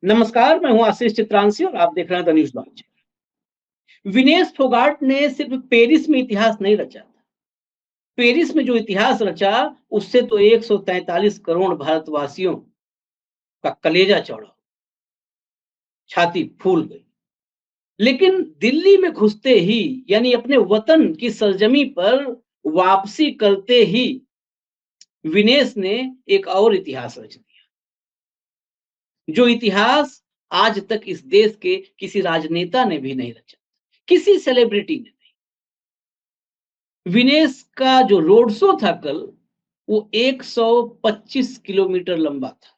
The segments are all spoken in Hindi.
नमस्कार, मैं हूं आशीष चित्रांशी और आप देख रहे हैं the news launch. Vinesh Phogat ने सिर्फ पेरिस में इतिहास नहीं रचा था। पेरिस में जो इतिहास रचा, उससे तो 143 करोड़ भारतवासियों का कलेजा चौड़ा, छाती फूल गई। लेकिन दिल्ली में घुसते ही, यानी अपने वतन की सरजमी पर वापसी करते ही, विनेश ने एक और इतिहास रच दिया। जो इतिहास आज तक इस देश के किसी राजनेता ने भी नहीं रचा, किसी सेलिब्रिटी ने। विनेश का जो रोड शो था कल, वो 125 किलोमीटर लंबा था।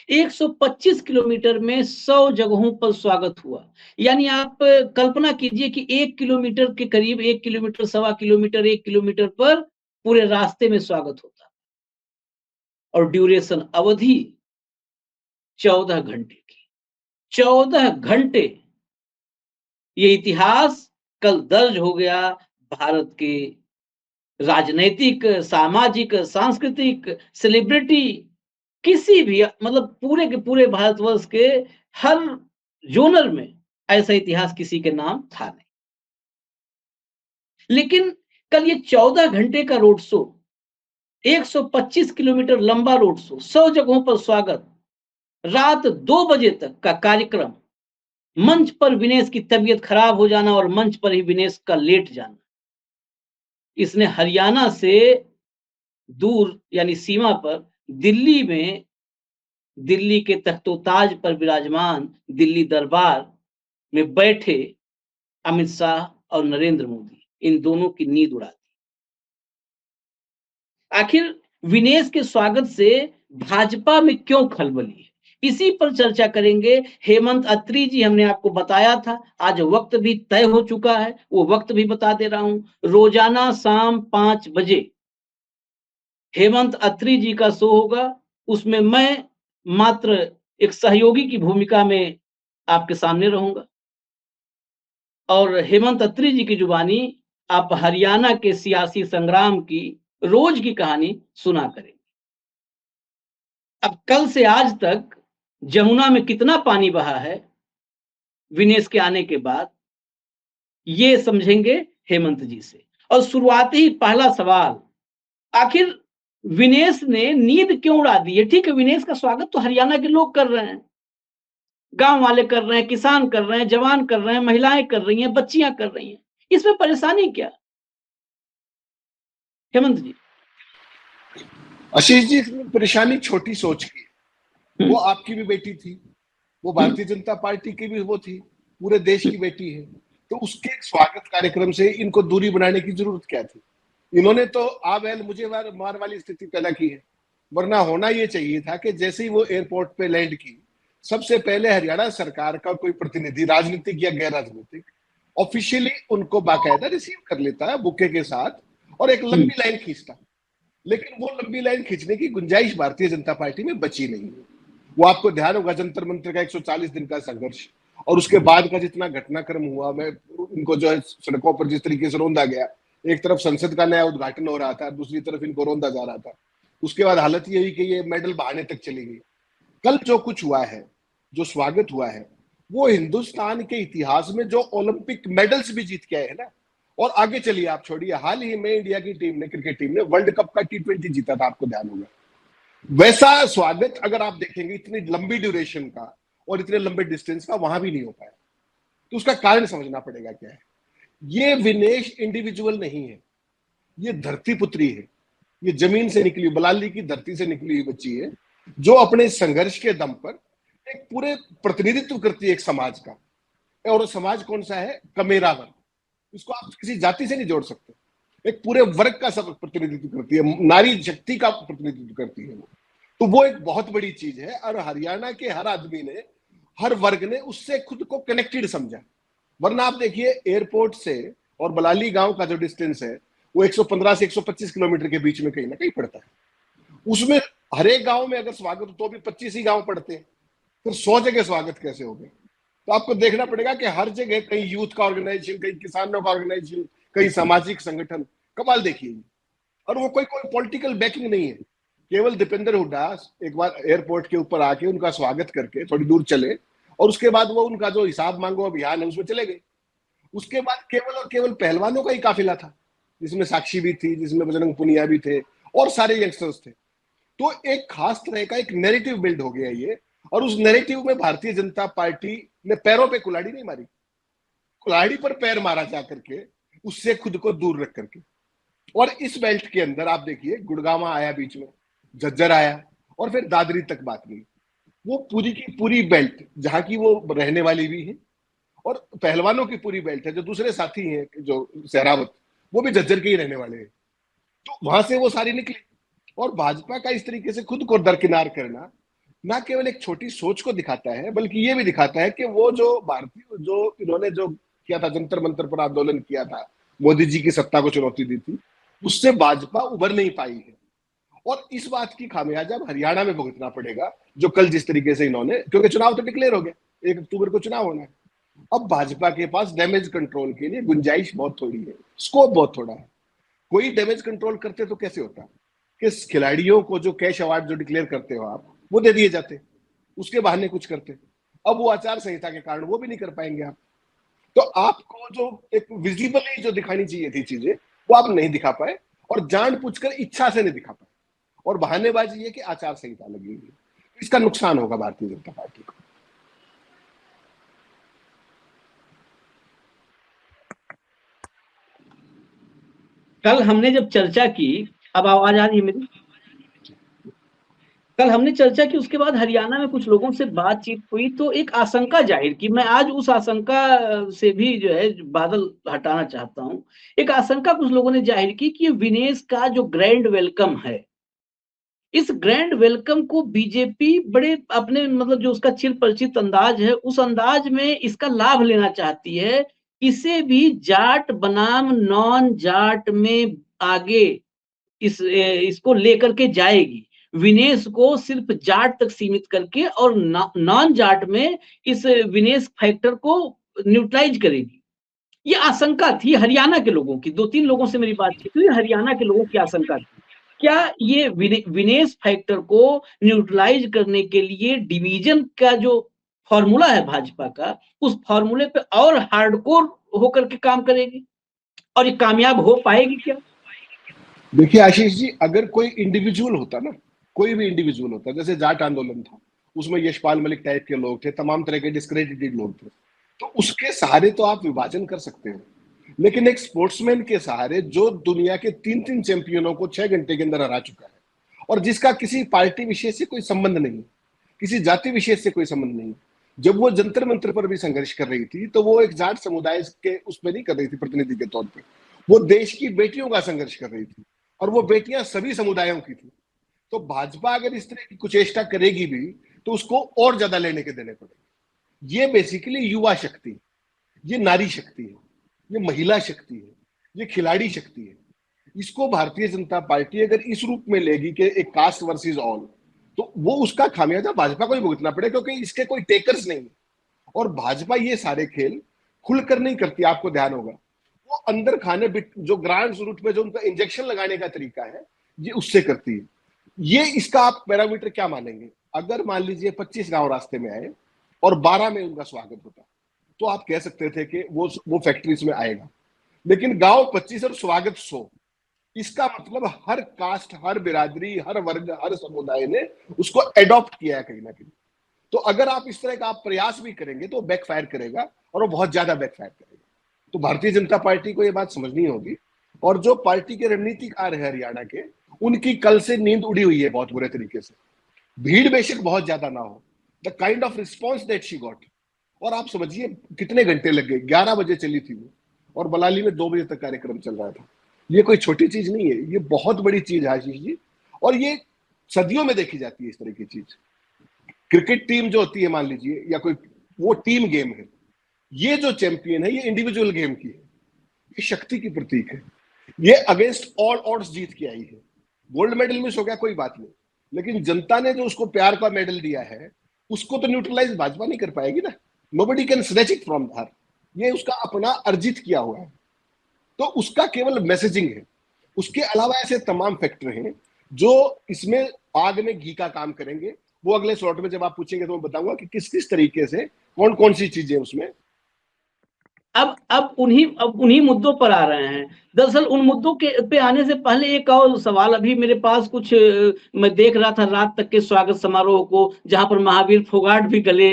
125 किलोमीटर में 100 जगहों पर स्वागत हुआ। यानी आप कल्पना कीजिए कि 1 किलोमीटर के करीब, 1 किलोमीटर, सवा किलोमीटर, 1 किलोमीटर पर पूरे रास्ते में स्वागत होता। और ड्यूरेशन, अवधि 14 घंटे की। 14 घंटे। ये इतिहास कल दर्ज हो गया भारत के राजनैतिक, सामाजिक, सांस्कृतिक, सेलिब्रिटी, किसी भी, मतलब पूरे के पूरे भारतवर्ष के हर जोनर में ऐसा इतिहास किसी के नाम था नहीं। लेकिन कल ये 14 घंटे का रोड शो, 125 किलोमीटर लंबा रोड शो, 100 जगहों पर स्वागत, रात 2 बजे तक का कार्यक्रम, मंच पर विनेश की तबीयत खराब हो जाना और मंच पर ही विनेश का लेट जाना, इसने हरियाणा से दूर, यानी सीमा पर, दिल्ली में, दिल्ली के तख्तोताज पर विराजमान दिल्ली दरबार में बैठे अमित शाह और नरेंद्र मोदी, इन दोनों की नींद उड़ा दी। आखिर विनेश के स्वागत से भाजपा में क्यों खलबली है, इसी पर चर्चा करेंगे। हेमंत अत्री जी, हमने आपको बताया था, आज वक्त भी तय हो चुका है, वो वक्त भी बता दे रहा हूं। रोजाना शाम 5 बजे हेमंत अत्री जी का शो होगा। उसमें मैं मात्र एक सहयोगी की भूमिका में आपके सामने रहूंगा और हेमंत अत्री जी की जुबानी आप हरियाणा के सियासी संग्राम की रोज की कहानी सुना करेंगे। अब कल से आज तक जमुना में कितना पानी बहा है विनेश के आने के बाद, ये समझेंगे हेमंत जी से। और शुरुआती ही पहला सवाल, आखिर विनेश ने नींद क्यों उड़ा दी है? ठीक है, विनेश का स्वागत तो हरियाणा के लोग कर रहे हैं, गांव वाले कर रहे हैं, किसान कर रहे हैं, जवान कर रहे हैं, महिलाएं कर रही हैं, बच्चियां कर रही हैं, इसमें परेशानी क्या? हेमंत जी। आशीष जी, इसमें परेशानी छोटी सोच की है। वो आपकी भी बेटी थी, वो भारतीय जनता पार्टी की भी वो थी, पूरे देश की बेटी है। तो उसके स्वागत कार्यक्रम से इनको दूरी बनाने की जरूरत क्या थी? इन्होंने तो आ बैल मुझे मार वाली स्थिति पैदा की है। वरना होना ये चाहिए था कि जैसे ही वो एयरपोर्ट पे लैंड की, सबसे पहले हरियाणा सरकार का कोई प्रतिनिधि, राजनीतिक या गैर राजनीतिक, ऑफिशियली उनको बाकायदा रिसीव कर लेता है बुके के साथ और एक लंबी लाइन खींचता। लेकिन वो लंबी लाइन खींचने की गुंजाइश भारतीय जनता पार्टी में बची नहीं है। वो आपको ध्यान होगा, जंतर मंत्र का 140 दिन का संघर्ष और उसके बाद का जितना घटनाक्रम हुआ, मैं इनको जो है सड़कों पर जिस तरीके से रौंदा गया, एक तरफ संसद का नया उद्घाटन हो रहा था, दूसरी तरफ इनको रौंदा जा रहा था। उसके बाद हालत ये हुई कि ये मेडल बहाने तक चली गई। कल जो कुछ हुआ है, जो स्वागत हुआ है, वो हिंदुस्तान के इतिहास में जो ओलंपिक मेडल्स भी जीत के आए हैं ना, और आगे चलिए, आप छोड़िए, हाल ही में इंडिया की टीम ने, क्रिकेट टीम ने वर्ल्ड कप का T20 जीता था, आपको ध्यान होगा। वैसा स्वागत अगर आप देखेंगे इतनी लंबी ड्यूरेशन का और इतने लंबे डिस्टेंस का वहां भी नहीं हो पाया। तो उसका कारण समझना पड़ेगा क्या है। ये विनेश इंडिविजुअल नहीं है, ये धरती पुत्री है, ये जमीन से निकली, बलाली की धरती से निकली हुई बच्ची है, जो अपने संघर्ष के दम पर एक पूरे प्रतिनिधित्व करती है एक समाज का। और समाज कौन सा है? कमेरा वर्ग। इसको आप किसी जाति से नहीं जोड़ सकते। एक पूरे वर्ग का सब प्रतिनिधित्व करती है, नारी शक्ति का प्रतिनिधित्व करती है वो। तो वो एक बहुत बड़ी चीज है और हरियाणा के हर आदमी ने, हर वर्ग ने उससे खुद को कनेक्टेड समझा। वरना आप देखिए, एयरपोर्ट से और बलाली गांव का जो डिस्टेंस है वो 115 से 125 किलोमीटर के बीच में कहीं ना कहीं पड़ता है। उसमें हर एक गांव में अगर स्वागत हो तो भी 25 ही गांव पड़ते हैं, फिर 100 जगह स्वागत कैसे हो गए? तो आपको देखना पड़ेगा कि हर जगह कहीं यूथ का ऑर्गेनाइजेशन, कहीं किसानों का ऑर्गेनाइजेशन, कहीं सामाजिक संगठन। कमाल देखिए, और वो कोई कोई पॉलिटिकल बैकिंग नहीं है। केवल दीपेंद्र हुड्डा एक बार एयरपोर्ट के ऊपर आके उनका स्वागत करके थोड़ी दूर चले और उसके बाद वो उनका जो हिसाब मांगो अभियान है उसमें चले गए। उसके बाद केवल और केवल पहलवानों का ही काफिला था, जिसमें साक्षी भी थी, जिसमें बजरंग पुनिया भी थे और सारे यंगस्टर्स थे। तो एक खास तरह का एक नैरेटिव बिल्ड हो गया ये, और उस नैरेटिव में भारतीय जनता पार्टी ने पैरों पे कुल्हाड़ी नहीं मारी, कुल्हाड़ी पर पैर मारा जा करके, उससे खुद को दूर रख करके। और इस बेल्ट के अंदर आप देखिए, गुड़गावा आया बीच में, झज्जर आया और फिर दादरी तक बात गई। वो पूरी की पूरी बेल्ट जहां की वो रहने वाली भी है, और पहलवानों की पूरी बेल्ट है। जो दूसरे साथी हैं जो सहरावत, वो भी झज्जर के ही रहने वाले हैं। तो वहां से वो सारी निकली। और भाजपा का इस तरीके से खुद को दरकिनार करना ना केवल एक छोटी सोच को दिखाता है, बल्कि ये भी दिखाता है कि वो जो भारतीय जो इन्होंने जो किया था, जंतर मंतर पर आंदोलन किया था, मोदी जी की सत्ता को चुनौती दी थी, उससे भाजपा उभर नहीं पाई है। और इस बात की खामियाजा अब हरियाणा में भुगतना पड़ेगा, जो कल जिस तरीके से इन्होंने, क्योंकि चुनाव तो डिक्लेयर हो गया, 1 अक्टूबर को चुनाव होना है। अब भाजपा के पास डैमेज कंट्रोल के लिए गुंजाइश बहुत थोड़ी है, स्कोप बहुत थोड़ा है। कोई डैमेज कंट्रोल करते तो कैसे होता कि खिलाड़ियों को जो कैश अवार्ड जो डिक्लेयर करते हो आप, वो दे दिए जाते, उसके बहाने कुछ करते। अब वो आचार संहिता के कारण वो भी नहीं कर पाएंगे आप। तो आपको जो एक विजिबली जो दिखानी चाहिए थी चीजें, वो आप नहीं दिखा पाए, और जानबूझकर इच्छा से नहीं दिखा पाए, और बहानेबाजी है कि आचार संहिता लगी हुई है। इसका नुकसान होगा भारतीय जनता पार्टी को। कल हमने जब चर्चा की, अब आवाज आ रही है मेरी? कल हमने चर्चा की, उसके बाद हरियाणा में कुछ लोगों से बातचीत हुई तो एक आशंका जाहिर की। मैं आज उस आशंका से भी जो है बादल हटाना चाहता हूं। एक आशंका कुछ लोगों ने जाहिर की कि विनेश का जो ग्रैंड वेलकम है, इस ग्रैंड वेलकम को बीजेपी बड़े अपने मतलब जो उसका चिर परिचित अंदाज है, उस अंदाज में इसका लाभ लेना चाहती है। किसी भी जाट बनाम नॉन जाट में आगे इसको लेकर के जाएगी, विनेश को सिर्फ जाट तक सीमित करके, और नॉन जाट में इस विनेश फैक्टर को न्यूट्रलाइज करेगी। ये आशंका थी हरियाणा के लोगों की। 2-3 लोगों से मेरी बातचीत हुई, हरियाणा के लोगों की आशंका थी। क्या ये विनेश फैक्टर को न्यूट्रलाइज करने के लिए डिवीजन का जो फॉर्मूला है भाजपा का, उस फॉर्मूले पे और हार्डकोर होकर के काम करेगी, और ये कामयाब हो पाएगी क्या? देखिए आशीष जी, अगर कोई इंडिविजुअल होता ना, कोई भी इंडिविजुअल होता, जैसे जाट आंदोलन था, उसमें यशपाल मलिक टाइप के लोग थे, तमाम तरह के डिस्क्रेडिटेड लोग थे, तो उसके सहारे तो आप विभाजन कर सकते हो। लेकिन एक स्पोर्ट्समैन के सहारे जो दुनिया के 3-3 चैंपियनों को 6 घंटे के अंदर हरा चुका है, और जिसका किसी पार्टी विशेष से कोई संबंध नहीं, किसी जाति विशेष से कोई संबंध नहीं, जब वो जंतर मंत्र पर भी संघर्ष कर रही थी, तो वो एक जाट समुदाय के उस पर नहीं कर रही थी प्रतिनिधि के तौर पर, वो देश की बेटियों का संघर्ष कर रही थी, और वो बेटियां सभी समुदायों की थी। तो भाजपा अगर इस तरह की कुचेष्टा करेगी भी, तो उसको और ज्यादा लेने के देने पड़ेंगे। ये बेसिकली युवा शक्ति, ये नारी शक्ति है, ये महिला शक्ति है, ये खिलाड़ी शक्ति है। इसको भारतीय जनता पार्टी अगर इस रूप में लेगी कि एक कास्ट वर्सेस ऑल, तो वो उसका खामियाजा भाजपा को ही भुगतना पड़े, क्योंकि इसके कोई टेकर्स नहीं। और भाजपा ये सारे खेल खुलकर नहीं करती, आपको ध्यान होगा। वो अंदर खाने जो ग्रांड रूट में जो उनका इंजेक्शन लगाने का तरीका है, ये उससे करती है। ये इसका आप पैरामीटर क्या मानेंगे? अगर मान लीजिए 25 गांव रास्ते में आए और 12 में उनका स्वागत होता, तो आप कह सकते थे कि वो फैक्ट्रीज में आएगा। लेकिन गांव 25 और स्वागत 100, इसका मतलब हर कास्ट, हर बिरादरी, हर वर्ग, हर समुदाय ने उसको एडॉप्ट किया है कहीं ना कहीं। तो अगर आप इस तरह का आप प्रयास भी करेंगे तो बैकफायर करेगा, और वो बहुत ज्यादा बैकफायर करेगा। तो भारतीय जनता पार्टी को यह बात समझनी होगी। और जो पार्टी के रणनीतिकार है हरियाणा के, उनकी कल से नींद उड़ी हुई है बहुत बुरे तरीके से। भीड़ बेशक बहुत ज्यादा ना हो, the kind of response that she got, और आप समझिए कितने घंटे लग गए, 11 बजे चली थी वो, और बलाली में 2 बजे तक कार्यक्रम चल रहा था। ये कोई छोटी चीज नहीं है, ये बहुत बड़ी चीज है आशीष जी, और ये सदियों में देखी जाती है इस तरह की चीज। क्रिकेट टीम जो होती है मान लीजिए, या कोई, वो टीम गेम है। ये जो चैंपियन है, ये इंडिविजुअल गेम की है, ये शक्ति की प्रतीक है। ये अगेंस्ट ऑल ऑड्स जीत के आई है। गोल्ड मेडल मिस हो गया कोई बात नहीं, लेकिन जनता ने जो उसको प्यार का मेडल दिया है, उसको तो न्यूट्रलाइज भाजपा नहीं कर पाएगी ना। Nobody can snatch it from her. ये उसका अपना अर्जित किया हुआ है, तो उसका केवल मैसेजिंग है। उसके अलावा ऐसे तमाम फैक्टर हैं जो इसमें आग में घी का काम करेंगे। वो अगले स्लॉट में जब आप पूछेंगे तो मैं बताऊंगा कि किस किस तरीके से कौन कौन सी चीजें उसमें। अब उन्हीं मुद्दों पर आ रहे हैं। दरअसल उन मुद्दों के पे आने से पहले एक और सवाल अभी मेरे पास कुछ मैं देख रहा था रात तक के स्वागत समारोह को, जहां पर महावीर फोगाट भी गले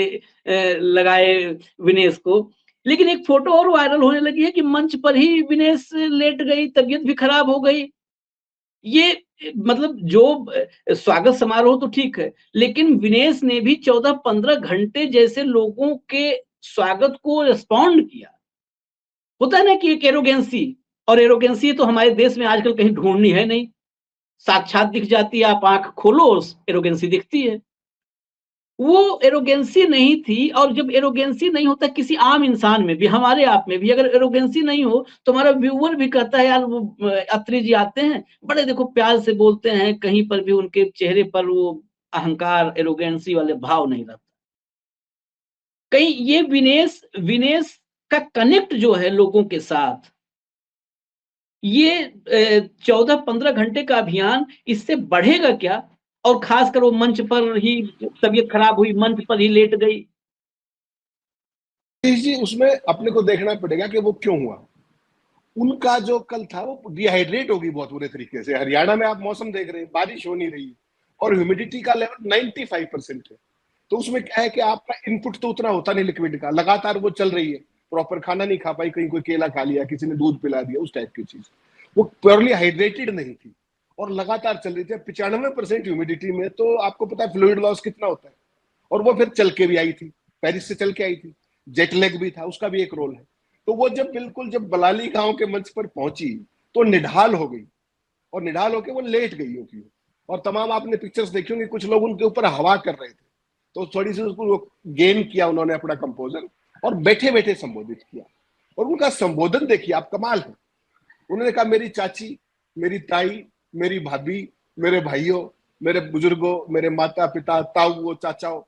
लगाए विनेश को। लेकिन एक फोटो और वायरल होने लगी है कि मंच पर ही विनेश लेट गई, तबीयत भी खराब हो गई। ये मतलब जो स्वागत समारोह तो ठीक है, लेकिन विनेश ने भी 14-15 घंटे जैसे लोगों के स्वागत को रिस्पॉन्ड किया। होता है ना कि एक एरोगेंसी, और एरोगेंसी तो हमारे देश में आजकल कहीं ढूंढनी है नहीं, साक्षात दिख जाती है, आप आंख खोलो एरोगेंसी दिखती है। वो एरोगेंसी नहीं थी, और जब एरोगेंसी नहीं होता किसी आम इंसान में भी, हमारे आप में भी अगर एरोगेंसी नहीं हो तो हमारा व्यूअर भी कहता है यार वो अत्री जी आते हैं, बड़े देखो प्यार से बोलते हैं, कहीं पर भी उनके चेहरे पर वो अहंकार एरोगेंसी वाले भाव नहीं रहता। कहीं ये विनेश विनेश का कनेक्ट जो है लोगों के साथ, ये 14-15 घंटे का अभियान इससे बढ़ेगा क्या? और खासकर वो मंच पर ही तबीयत खराब हुई, मंच पर ही लेट गई। जी उसमें अपने को देखना पड़ेगा कि वो क्यों हुआ। उनका जो कल था वो डिहाइड्रेट होगी बहुत बुरे तरीके से। हरियाणा में आप मौसम देख रहे हैं, बारिश हो नहीं रही और ह्यूमिडिटी का लेवल 95% है। तो उसमें क्या है कि आपका इनपुट तो उतना होता नहीं लिक्विड का, लगातार वो चल रही है, प्रॉपर खाना नहीं खा पाई, कहीं कोई केला खा लिया, किसी ने दूध पिला दिया, उस टाइप की चीज। वो प्योरली हाइड्रेटेड नहीं थी और लगातार चल रही थी। 95% ह्यूमिडिटी में तो आपको पता है फ्लूइड लॉस कितना होता है। और वो फिर चल के भी आई थी, पेरिस से चल के आई थी, जेट लैग भी था, उसका भी एक रोल है। तो वो जब बिल्कुल जब बलाली गांव के मंच पर पहुंची तो निढाल हो गई, और निढाल होके वो लेट गई होगी। और तमाम आपने पिक्चर्स देखी होंगी, कुछ लोग उनके ऊपर हवा कर रहे थे, तो थोड़ी सी उसको गेन किया उन्होंने अपना कंपोजर, और बैठे बैठे संबोधित किया। और उनका संबोधन देखिए आप, कमाल है। उन्होंने कहा मेरी चाची, मेरी ताई, मेरी भाभी, मेरे भाइयों, मेरे बुजुर्गों, मेरे माता पिता, ताऊ चाचाओ,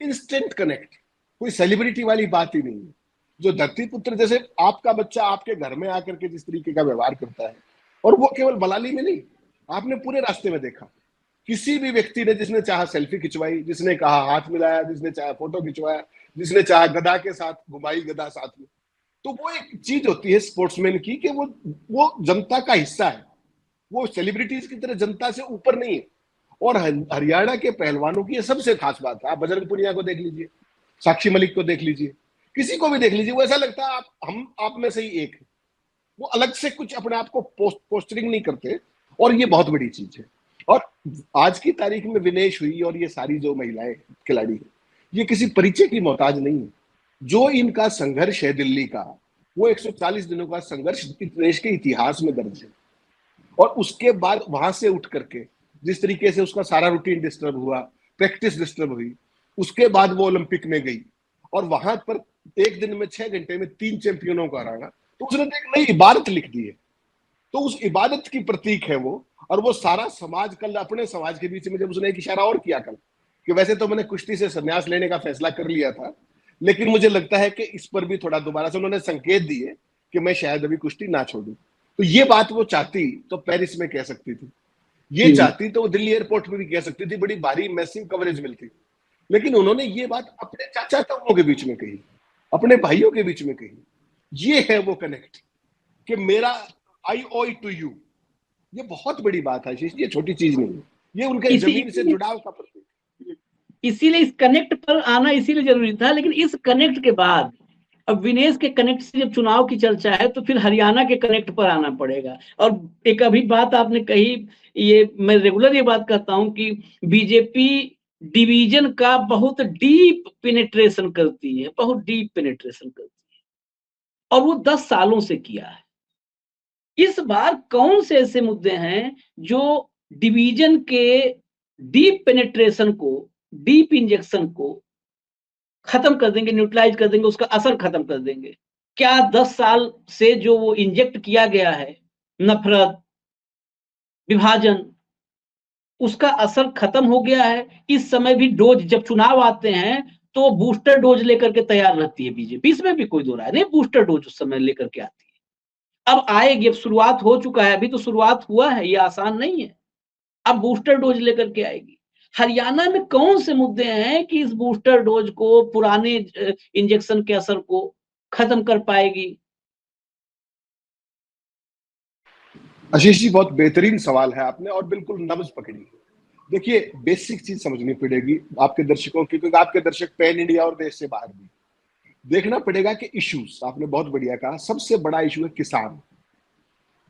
इंस्टेंट कनेक्ट। कोई सेलिब्रिटी वाली बात ही नहीं है। जो धरती पुत्र जैसे आपका बच्चा आपके घर में आकर के जिस तरीके का व्यवहार करता है, और वो केवल बलाली में नहीं, आपने पूरे रास्ते में देखा। किसी भी व्यक्ति ने, जिसने चाहा सेल्फी खिंचवाई, जिसने कहा हाथ मिलाया, जिसने चाहा फोटो खिंचवाया, जिसने चाहा गदा के साथ घुमाई, गदा साथ में। तो वो एक चीज होती है स्पोर्ट्समैन की कि वो जनता का हिस्सा है। वो सेलिब्रिटीज की तरह जनता से ऊपर नहीं है। और हरियाणा के पहलवानों की ये सबसे खास बात है। आप बजरंग पुनिया को देख लीजिए, साक्षी मलिक को देख लीजिए, किसी को भी देख लीजिए, वो ऐसा लगता है आप में से ही एक है। वो अलग से कुछ अपने आप को पोस्टरिंग नहीं करते, और ये बहुत बड़ी चीज है। और आज की तारीख में विनेश हुई और ये सारी जो महिलाएं खिलाड़ी है, ये किसी परिचय की मोहताज नहीं है। जो इनका संघर्ष है दिल्ली का, वो 140 दिनों का संघर्ष देश के इतिहास में दर्ज है। और उसके बाद वहां से उठ करके जिस तरीके से उसका सारा रूटीन डिस्टर्ब हुआ, प्रैक्टिस डिस्टर्ब हुई, उसके बाद वो ओलंपिक में गई और वहां पर एक दिन में 6 घंटे में 3 चैंपियनों को हराना, तो उसने एक नई इबारत लिख दी है। तो उस इबादत की प्रतीक है वो। और वो सारा समाज, कल अपने समाज के बीच में जब उसने एक इशारा और किया कल, कि वैसे तो मैंने कुश्ती से संन्यास लेने का फैसला कर लिया था, लेकिन मुझे लगता है कि इस पर भी थोड़ा दोबारा से उन्होंने संकेत दिए कि मैं शायद अभी कुश्ती ना छोड़ूं। तो ये बात वो चाहती तो पेरिस में कह सकती थी, ये चाहती तो वो दिल्ली एयरपोर्ट में भी कह सकती थी, बड़ी भारी मैसिव कवरेज मिलती। लेकिन उन्होंने ये बात अपने चाचा ताऊओं के बीच में कही, अपने भाइयों के बीच में कही। ये है वो कनेक्ट कि मेरा आई ओ इट टू यू। ये बहुत बड़ी बात है, ये छोटी चीज नहीं है। ये उनके जमीन से जुड़ाव का प्रतीक। इसीलिए इस कनेक्ट पर आना इसीलिए जरूरी था। लेकिन इस कनेक्ट के बाद अब विनेश के कनेक्ट से जब चुनाव की चर्चा है तो फिर हरियाणा के कनेक्ट पर आना पड़ेगा। और एक अभी बात आपने कही, ये मैं रेगुलर ये बात कहता हूं कि बीजेपी डिवीजन का बहुत डीप पेनिट्रेशन करती है, बहुत डीप पेनिट्रेशन करती है, और वो 10 सालों से किया है। इस बार कौन से ऐसे मुद्दे हैं जो डिवीजन के डीप पेनिट्रेशन को, डीप इंजेक्शन को खत्म कर देंगे, न्यूट्रलाइज कर देंगे, उसका असर खत्म कर देंगे? क्या 10 साल से जो वो इंजेक्ट किया गया है, नफरत, विभाजन, उसका असर खत्म हो गया है? इस समय भी डोज, जब चुनाव आते हैं तो बूस्टर डोज लेकर के तैयार रहती है बीजेपी, इसमें भी कोई दो राय नहीं, बूस्टर डोज उस समय लेकर के आती है। अब आएगी, अब शुरुआत हो चुका है, अभी तो शुरुआत हुआ है, ये आसान नहीं है। अब बूस्टर डोज लेकर के आएगी। हरियाणा में कौन से मुद्दे हैं कि इस बूस्टर डोज को, पुराने इंजेक्शन के असर को खत्म कर पाएगी? आशीष जी, बहुत बेहतरीन सवाल है आपने और बिल्कुल नब्ज पकड़ी है। देखिए, बेसिक चीज समझनी पड़ेगी आपके दर्शकों की, क्योंकि आपके दर्शक पैन इंडिया और देश से बाहर भी। देखना पड़ेगा कि इश्यूज, आपने बहुत बढ़िया कहा, सबसे बड़ा इशू है किसान।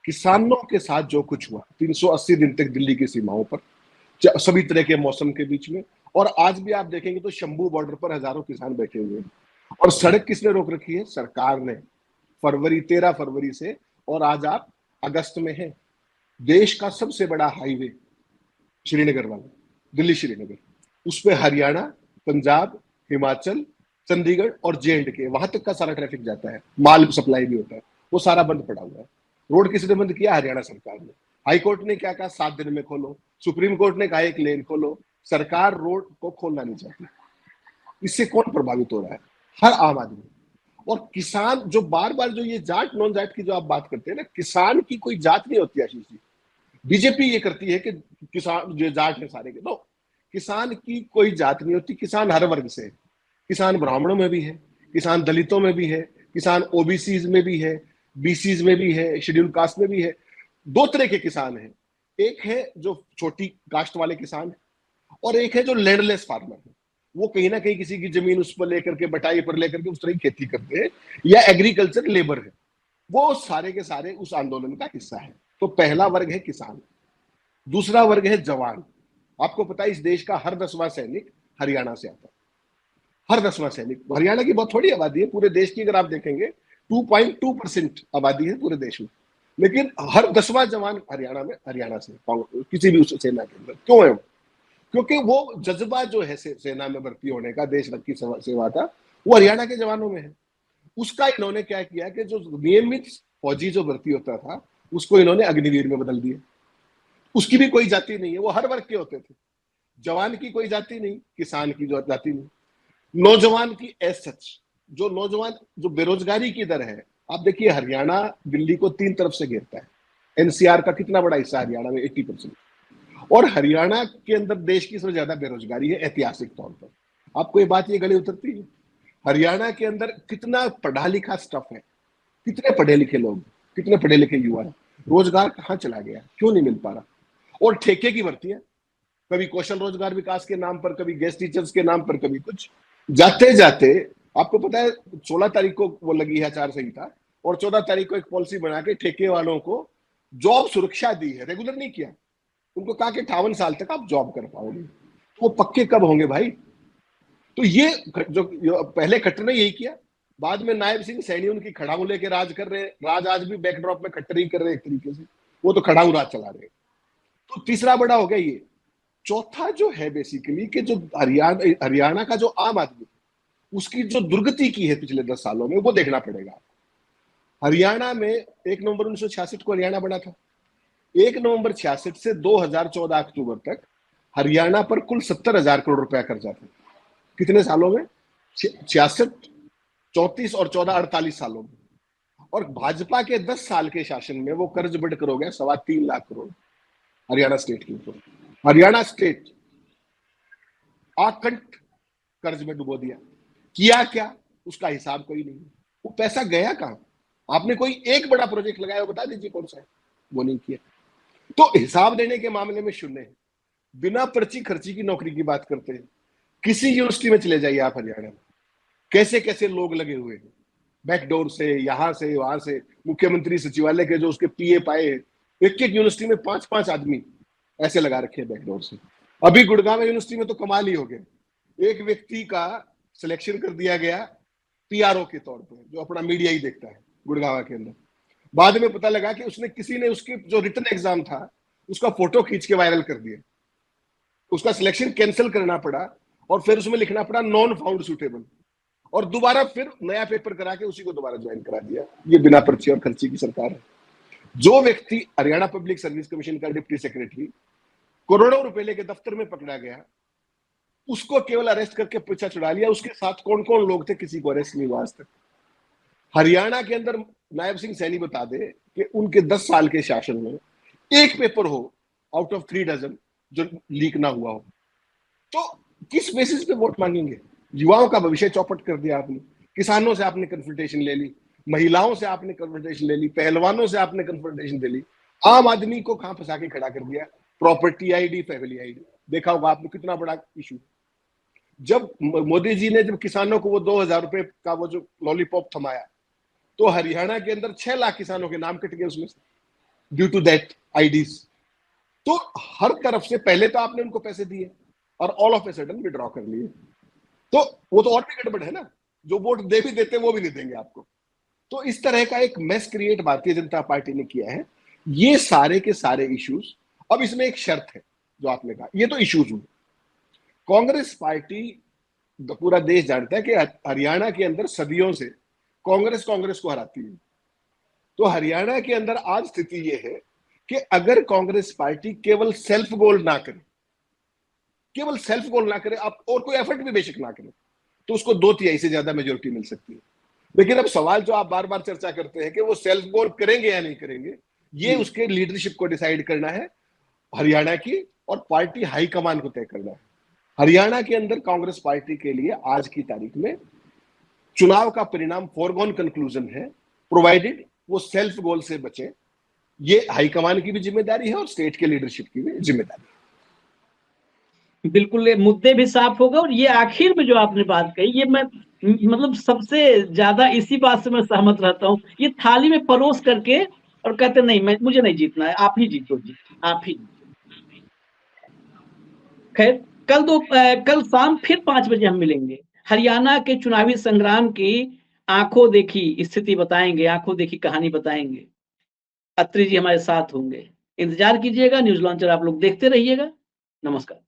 किसानों के साथ जो कुछ हुआ 380 दिन तक दिल्ली की सीमाओं पर, सभी तरह के मौसम के बीच में, और आज भी आप देखेंगे तो शंभू बॉर्डर पर हजारों किसान बैठे हुए हैं। और सड़क किसने रोक रखी है? सरकार ने। 13 फरवरी से, और आज आप अगस्त में हैं। देश का सबसे बड़ा हाईवे श्रीनगर वाला, दिल्ली श्रीनगर, उस पे हरियाणा, पंजाब, हिमाचल, चंडीगढ़ और J&K, वहां तक का सारा ट्रैफिक जाता है, माल सप्लाई भी होता है, वो सारा बंद पड़ा हुआ है। रोड किसने बंद किया? हरियाणा सरकार ने। हाई कोर्ट ने क्या कहा? 7 दिन में खोलो। सुप्रीम कोर्ट ने कहा 1 लेन खोलो। सरकार रोड को खोलना नहीं चाहती। इससे कौन प्रभावित हो रहा है? हर आम आदमी। और किसान, जो बार बार जो ये जाट नॉन जाट की जो आप बात करते हैं ना, किसान की कोई जात नहीं होती आशीष जी। बीजेपी ये करती है कि किसान जो जाट है सारे के, तो किसान की कोई जात नहीं होती। किसान हर वर्ग से है। किसान ब्राह्मणों में भी है, किसान दलितों में भी है, किसान ओबीसीज में भी है, बीसीज में भी है, शेड्यूल कास्ट में भी है। दो तरह के किसान हैं। एक है जो छोटी कास्ट वाले किसान है, और एक है जो लैंडलेस फार्मर है। वो कहीं ना कहीं किसी की जमीन उस पर लेकर के, बटाई पर लेकर के उस तरह की खेती करते हैं, या एग्रीकल्चर लेबर है। वो सारे के सारे उस आंदोलन का हिस्सा है। तो पहला वर्ग है किसान। दूसरा वर्ग है जवान। आपको पता है इस देश का हर 10वां सैनिक हरियाणा से आता है। हर 10वां सैनिक। हरियाणा की बहुत थोड़ी आबादी है, पूरे देश की अगर आप देखेंगे 2.2% आबादी है पूरे देश में, लेकिन हर 10वां जवान हरियाणा से, किसी भी उस सेना के अंदर। क्यों है? क्योंकि वो जज्बा जो है सेना में भर्ती होने का, देश की सेवा का, वो हरियाणा के जवानों में है। उसका इन्होंने क्या किया कि जो नियमित फौजी जो भर्ती होता था, उसको इन्होंने अग्निवीर में बदल दिया। उसकी भी कोई जाति नहीं है, वो हर वर्ग के होते थे। जवान की कोई जाति नहीं, किसान की जो जाति नहीं, नौजवान की एज सच। जो नौजवान, जो बेरोजगारी की दर है, आप देखिए हरियाणा दिल्ली को 3 तरफ से घेरता है। एनसीआर का कितना बड़ा हिस्सा हरियाणा में? 80%। और हरियाणा के अंदर देश की सबसे ज्यादा बेरोजगारी है ऐतिहासिक तौर पर। आपको ये बात ये गले उतरती है? हरियाणा के अंदर कितना पढ़ा लिखा स्टफ है, कितने पढ़े लिखे लोग, कितने पढ़े लिखे युवा है। रोजगार कहाँ चला गया? क्यों नहीं मिल पा रहा? और ठेके की भर्तियां, कभी कौशल रोजगार विकास के नाम पर, कभी गेस्ट टीचर्स के नाम पर, कभी कुछ। जाते जाते आपको पता है 16 तारीख को वो लगी है आचार संहिता, और 14 तारीख को एक पॉलिसी बना के ठेके वालों को जॉब सुरक्षा दी है, रेगुलर नहीं किया। उनको कहा कि 58 साल तक आप जॉब कर पाओगे। तो वो पक्के कब होंगे भाई? तो ये जो पहले खट्टर ने यही किया, बाद में नायब सिंह सैनी उनकी खड़ाऊ लेके राज कर रहे हैं। राज आज भी बैकड्रॉप में खट्टर ही कर रहे हैं एक तरीके से, वो तो खड़ाऊ राज चला रहे हैं। तो तीसरा बड़ा हो गया ये। चौथा जो है बेसिकली कि जो हरियाणा का जो आम आदमी, उसकी जो दुर्गति की है पिछले 10 सालों में, वो देखना पड़ेगा। हरियाणा में 1 नवंबर 1966 को हरियाणा बना था। 1 नवंबर 66 से 2014 अक्टूबर तक हरियाणा पर कुल 70,000 करोड़ रुपया कर्जा था। कितने सालों में? 66, 34 और 14, 48 सालों में। और भाजपा के 10 साल के शासन में वो कर्ज बढ़कर हो गया 3.25 लाख करोड़ हरियाणा स्टेट के ऊपर। हरियाणा स्टेट आकंठ कर्ज में डुबो दिया। किया क्या? उसका हिसाब कोई नहीं। वो पैसा गया कहां? आपने कोई एक बड़ा प्रोजेक्ट लगाया हो, बता दीजिए कौन सा है? वो नहीं किया। तो हिसाब देने के मामले में शून्य है। बिना पर्ची खर्ची की नौकरी की बात करते हैं। किसी यूनिवर्सिटी में चले जाइए आप हरियाणा में, कैसे कैसे लोग लगे हुए हैं, बैकडोर से, यहां से वहां से। मुख्यमंत्री सचिवालय के जो उसके पीए पाए हैं, एक एक यूनिवर्सिटी में 5-5 आदमी ऐसे लगा रखे हैं बैकडोर से। अभी गुड़गांव यूनिवर्सिटी में तो कमाल ही हो गया। एक व्यक्ति का सिलेक्शन कर दिया गया पीआरओ के तौर पर, जो अपना मीडिया ही देखता है गुड़गांव के अंदर। बाद में पता लगा कि उसने, किसी ने उसके जो रिटन एग्जाम था उसका फोटो खींच के वायरल कर दिया। उसका सिलेक्शन कैंसिल करना पड़ा, और फिर उसमें लिखना पड़ा नॉन फाउंड सुटेबल, और दोबारा फिर नया पेपर करा के उसी को दोबारा ज्वाइन करा दिया। ये बिना पर्ची और खर्ची की सरकार है। जो व्यक्ति हरियाणा पब्लिक सर्विस कमीशन का डिप्टी सेक्रेटरी करोड़ों रुपए लेके दफ्तर में पकड़ा गया, उसको केवल अरेस्ट करके पीछा छुड़ा लिया। उसके साथ कौन कौन लोग थे, किसी को अरेस्ट नहीं हुआ आज तक। हरियाणा के अंदर नायब सिंह सैनी बता दे कि उनके 10 साल के शासन में एक पेपर हो आउट ऑफ 3 डजन जो लीक ना हुआ हो। तो किस बेसिस पे वोट मांगेंगे? युवाओं का भविष्य चौपट कर दिया आपने, किसानों से आपने कन्फ्रंटेशन ले ली, महिलाओं से आपने कन्फ्रंटेशन ले ली, पहलवानों से आपने कन्फ्रंटेशन ले ली, आम आदमी को कहां फंसा के खड़ा कर दिया। प्रॉपर्टी आईडी, फैमिली आईडी, देखा होगा आपने कितना बड़ा इशू। जब मोदी जी ने जब किसानों को वो 2,000 रुपए का वो जो लॉलीपॉप थमाया, तो हरियाणा के अंदर 6 लाख किसानों के नाम कट गए उसमें से ड्यू टू दैट आईडीज। तो हर तरफ से पहले तो आपने उनको पैसे दिए और all of a sudden withdraw कर लिए, तो वो तो और भी गड़बड़ है ना। जो वोट दे भी देते वो भी नहीं देंगे आपको। तो इस तरह का एक mess create Bharatiya Janata party ने किया है। ये सारे के सारे इश्यूज, अब इसमें एक शर्त है जो आपने कहा, ये तो इश्यूज हुए। कांग्रेस पार्टी, पूरा देश जानता है कि हरियाणा के अंदर सदियों से कांग्रेस को हराती है। तो हरियाणा के अंदर आज स्थिति यह है कि अगर कांग्रेस पार्टी केवल सेल्फ गोल ना करे, आप और कोई एफर्ट भी बेशक ना करे, तो उसको 2/3 से ज्यादा मेजोरिटी मिल सकती है। लेकिन अब सवाल जो आप बार बार चर्चा करते हैं कि वो सेल्फ गोल करेंगे या नहीं करेंगे, ये उसके लीडरशिप को डिसाइड करना है हरियाणा की, और पार्टी हाईकमान को तय करना है। हरियाणा के अंदर कांग्रेस पार्टी के लिए आज की तारीख में चुनाव का परिणाम फॉरगॉन कंक्लूजन है, प्रोवाइडेड वो सेल्फ गोल से बचे। ये हाईकमान की भी जिम्मेदारी है और स्टेट के लीडरशिप की भी जिम्मेदारी है। बिल्कुल, ये मुद्दे भी साफ होगा। और ये आखिर में जो आपने बात कही, ये मैं मतलब सबसे ज्यादा इसी बात से मैं सहमत रहता हूँ। ये थाली में परोस करके और कहते नहीं, मुझे नहीं जीतना है, आप ही जीतो जी, आप ही। खैर, कल शाम फिर 5 बजे हम मिलेंगे। हरियाणा के चुनावी संग्राम की आंखों देखी स्थिति बताएंगे, आंखों देखी कहानी बताएंगे। अत्रि जी हमारे साथ होंगे। इंतजार कीजिएगा, न्यूज लॉन्चर आप लोग देखते रहिएगा। नमस्कार।